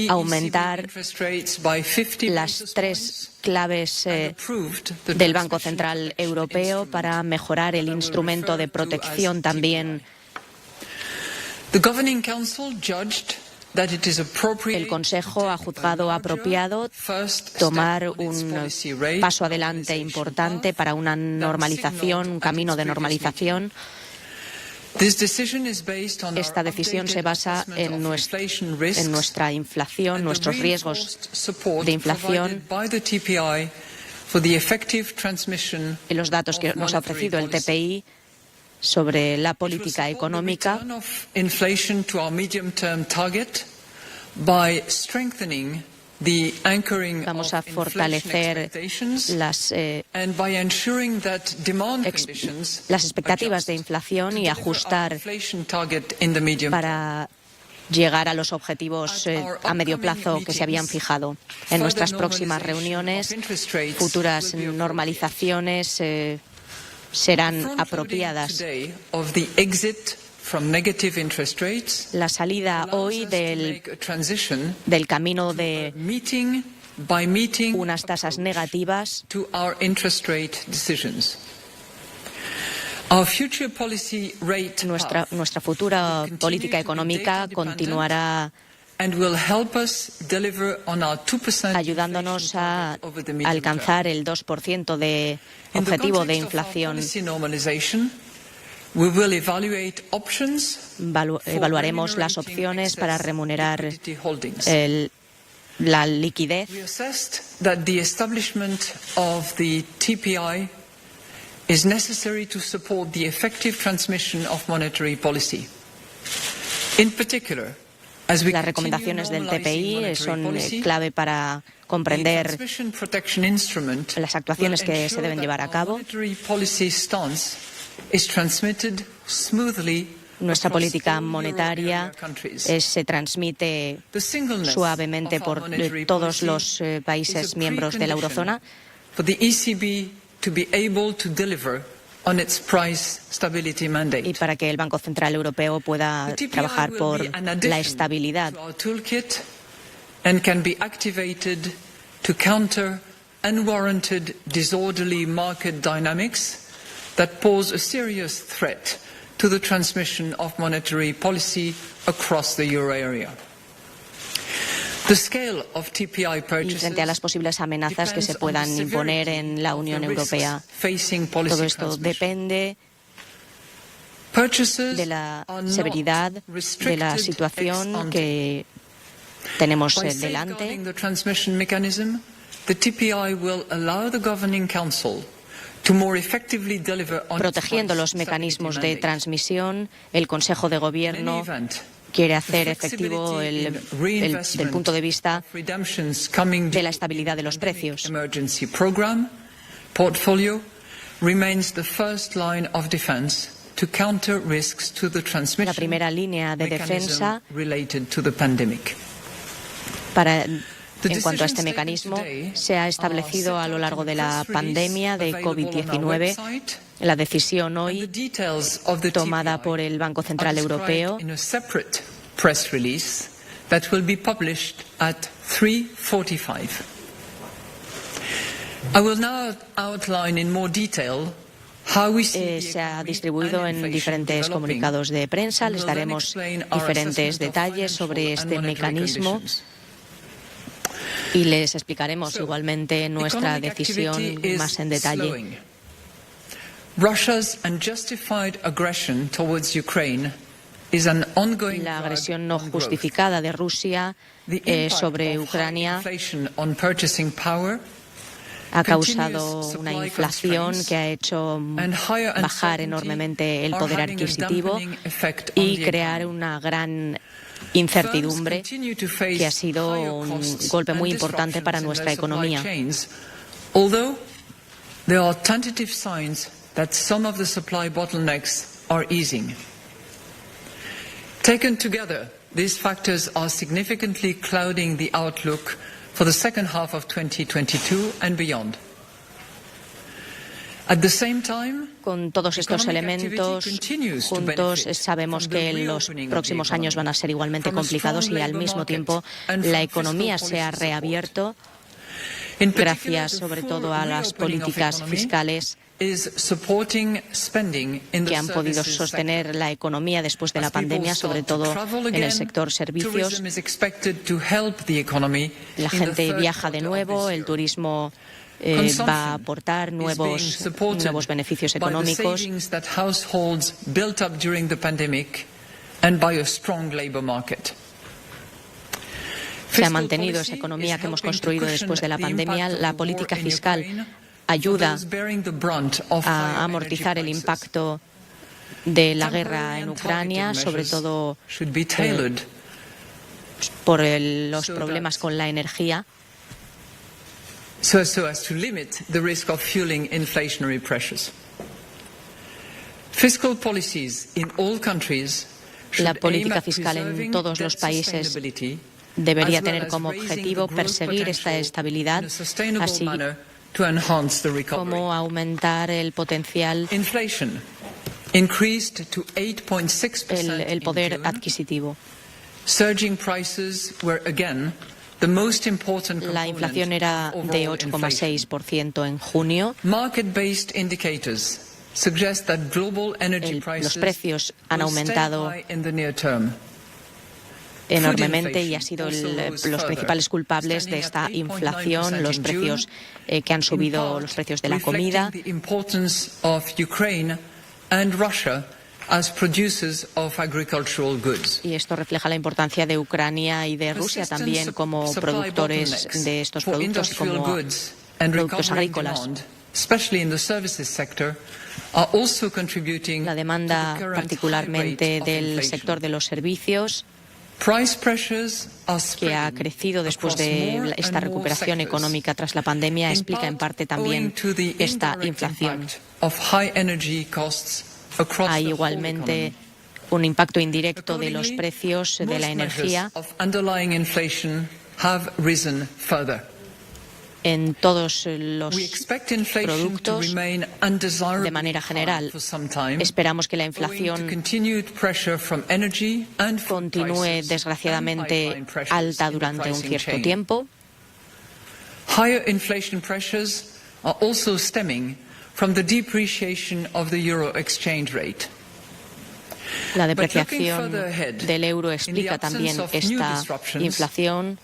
aumentar las 3 claves del Banco Central Europeo para mejorar el instrumento de protección también. El Consejo ha juzgado apropiado tomar un paso adelante importante para una normalización, un camino de normalización. Esta decisión se basa en nuestra inflación, nuestros riesgos de inflación y los datos que nos ha ofrecido el TPI sobre la política económica. Vamos a fortalecer las expectativas de inflación y ajustar para llegar a los objetivos a medio plazo que se habían fijado. En nuestras próximas reuniones, futuras normalizaciones serán apropiadas. La salida hoy del camino de unas tasas negativas nuestra futura política económica continuará ayudándonos a alcanzar el 2% de objetivo de inflación. Evaluaremos las opciones para remunerar la liquidez. Is necessary to support the effective transmission of monetary policy. In particular, as we las recomendaciones del TPI son clave para comprender las actuaciones que se deben llevar a cabo. Nuestra política monetaria se transmite suavemente por todos los países miembros de la eurozona. Y para que el Banco Central Europeo pueda trabajar por la estabilidad. And can be activated to counter unwarranted disorderly market dynamics that pose a serious threat to the transmission of monetary policy across the euro area. Y frente a las posibles amenazas que se puedan imponer en la Unión Europea. Todo esto depende de la severidad de la situación que tenemos delante. Protegiendo los mecanismos de transmisión, el Consejo de Gobierno quiere hacer efectivo del punto de vista de la estabilidad de los precios. La primera línea de defensa en cuanto a este mecanismo se ha establecido a lo largo de la pandemia de COVID-19. La decisión hoy tomada por el Banco Central Europeo se ha distribuido en diferentes comunicados de prensa. Les daremos diferentes detalles sobre este mecanismo y les explicaremos igualmente nuestra decisión más en detalle. La agresión no justificada de Rusia sobre Ucrania ha causado una inflación que ha hecho bajar enormemente el poder adquisitivo y crear una gran incertidumbre que ha sido un golpe muy importante para nuestra economía. That some of the supply bottlenecks are easing. Taken together, these factors are significantly clouding the outlook for the second half of 2022 and beyond. Con todos estos elementos juntos, sabemos que los próximos años van a ser igualmente complicados y al mismo tiempo la economía se ha reabierto gracias sobre todo a las políticas fiscales que han podido sostener la economía después de la pandemia, sobre todo en el sector servicios. La gente viaja de nuevo, el turismo va a aportar nuevos beneficios económicos. Se ha mantenido esa economía que hemos construido después de la pandemia. La política fiscal ayuda a amortizar el impacto de la guerra en Ucrania, sobre todo por los problemas con la energía. So as to limit the risk of fueling inflationary pressures. Fiscal policies in all countries La política fiscal en todos los países debería tener como objetivo perseguir esta estabilidad, así como aumentar el potencial, el poder adquisitivo. La inflación era de 8,6% en junio. Los precios han aumentado enormemente y han sido los principales culpables de esta inflación, los precios que han subido, los precios de la comida. Y esto refleja la importancia de Ucrania y de Rusia también como productores de estos productos y como productos agrícolas. La demanda, particularmente del sector de los servicios, que ha crecido después de esta recuperación económica tras la pandemia, explica en parte también esta inflación. Hay igualmente un impacto indirecto de los precios de la energía en todos los productos de manera general. Esperamos que la inflación continúe desgraciadamente alta durante un cierto tiempo. Higher inflation pressures are also stemming from the depreciation of the euro exchange rate. La depreciación del euro explica también esta inflación.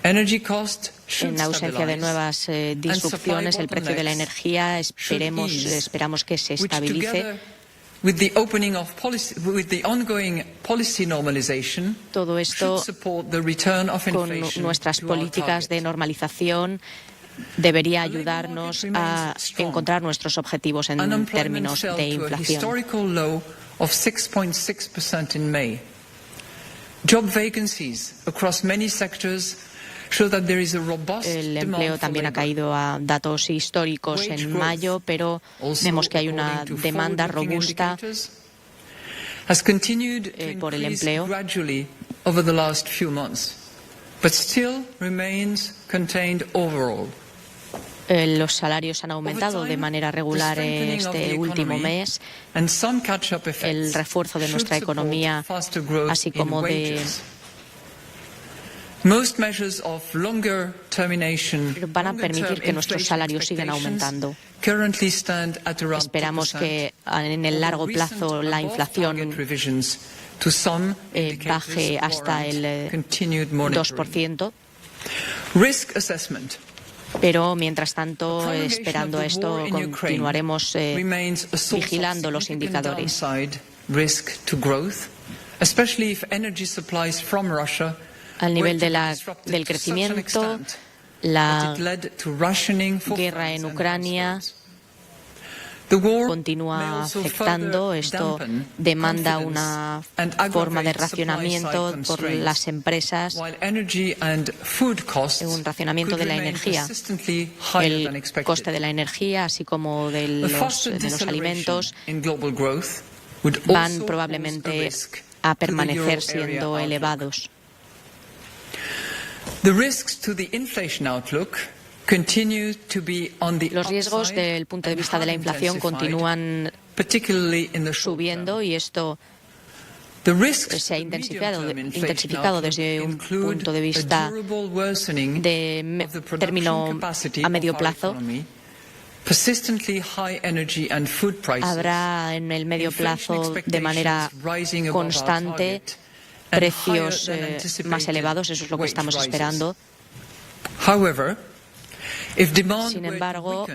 En ausencia de nuevas disrupciones, el precio de la energía esperamos que se estabilice. Todo esto, con nuestras políticas de normalización, debería ayudarnos a encontrar nuestros objetivos en términos de inflación. El empleo también ha caído a datos históricos en mayo, pero vemos que hay una demanda robusta por el empleo. Los salarios han aumentado de manera regular este último mes. El refuerzo de nuestra economía, así como de van a permitir que nuestros salarios sigan aumentando. Esperamos que en el largo plazo la inflación baje hasta el 2%. Pero, mientras tanto, esperando esto, continuaremos vigilando los indicadores. Al nivel del crecimiento, la guerra en Ucrania continúa afectando. Esto demanda una forma de racionamiento por las empresas, un racionamiento de la energía. El coste de la energía, así como de los alimentos, van probablemente a permanecer siendo elevados. Los riesgos desde el punto de vista de la inflación continúan subiendo y esto se ha intensificado desde un punto de vista de término a medio plazo. Habrá en el medio plazo de manera constante precios más elevados, eso es lo que estamos esperando. Sin embargo,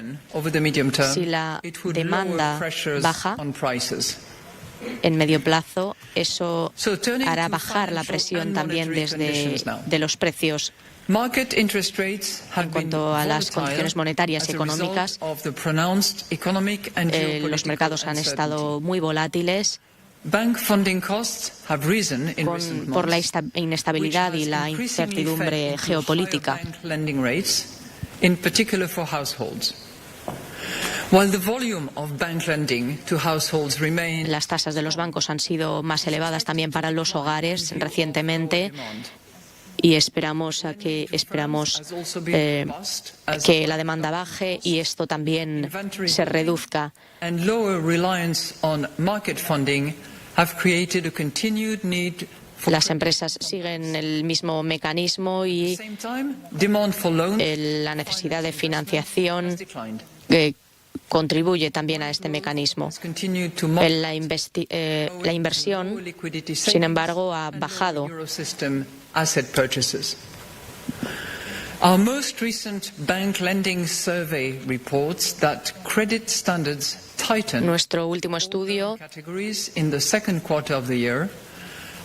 si la demanda baja en medio plazo, eso hará bajar la presión también de los precios. En cuanto a las condiciones monetarias y económicas, los mercados han estado muy volátiles por la inestabilidad y la incertidumbre geopolítica. Las tasas de los bancos han sido más elevadas también para los hogares recientemente y esperamos que la demanda baje y esto también se reduzca. Las empresas siguen el mismo mecanismo y la necesidad de financiación contribuye también a este mecanismo. La inversión, sin embargo, ha bajado. Our most recent bank lending survey reports that credit standards tightened Nuestro último estudio in the second quarter of the year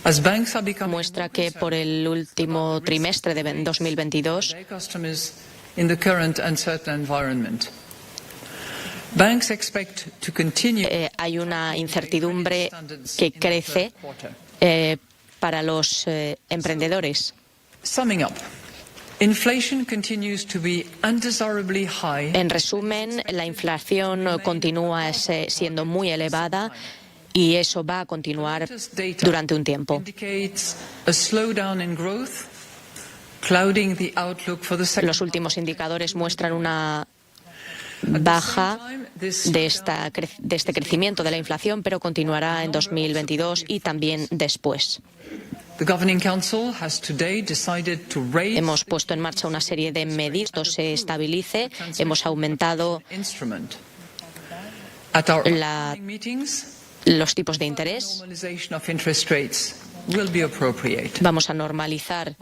as banks are becoming muestra que por el último trimestre de 2022 in the current uncertain environment. Banks expect to continue hay una incertidumbre que crece para los emprendedores. Summing up, inflation continues to be undesirably high. En resumen, la inflación continúa siendo muy elevada y eso va a continuar durante un tiempo. Los últimos indicadores muestran una baja de este crecimiento de la inflación, pero continuará en 2022 y también después. Hemos puesto en marcha una serie de medidas que esto se estabilice. Hemos aumentado los tipos de interés. Vamos a normalizar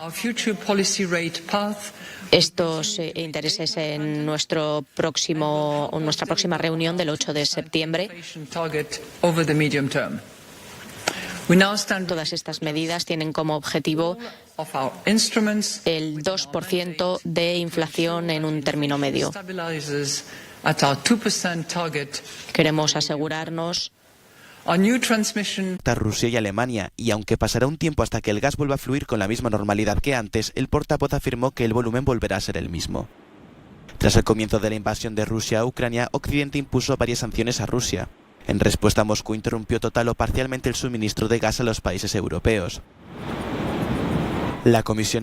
estos intereses en nuestra próxima reunión del 8 de septiembre. Todas estas medidas tienen como objetivo el 2% de inflación en un término medio. Queremos asegurarnos Rusia y Alemania, y aunque pasará un tiempo hasta que el gas vuelva a fluir con la misma normalidad que antes, el portavoz afirmó que el volumen volverá a ser el mismo. Tras el comienzo de la invasión de Rusia a Ucrania, Occidente impuso varias sanciones a Rusia. En respuesta, Moscú interrumpió total o parcialmente el suministro de gas a los países europeos. La Comisión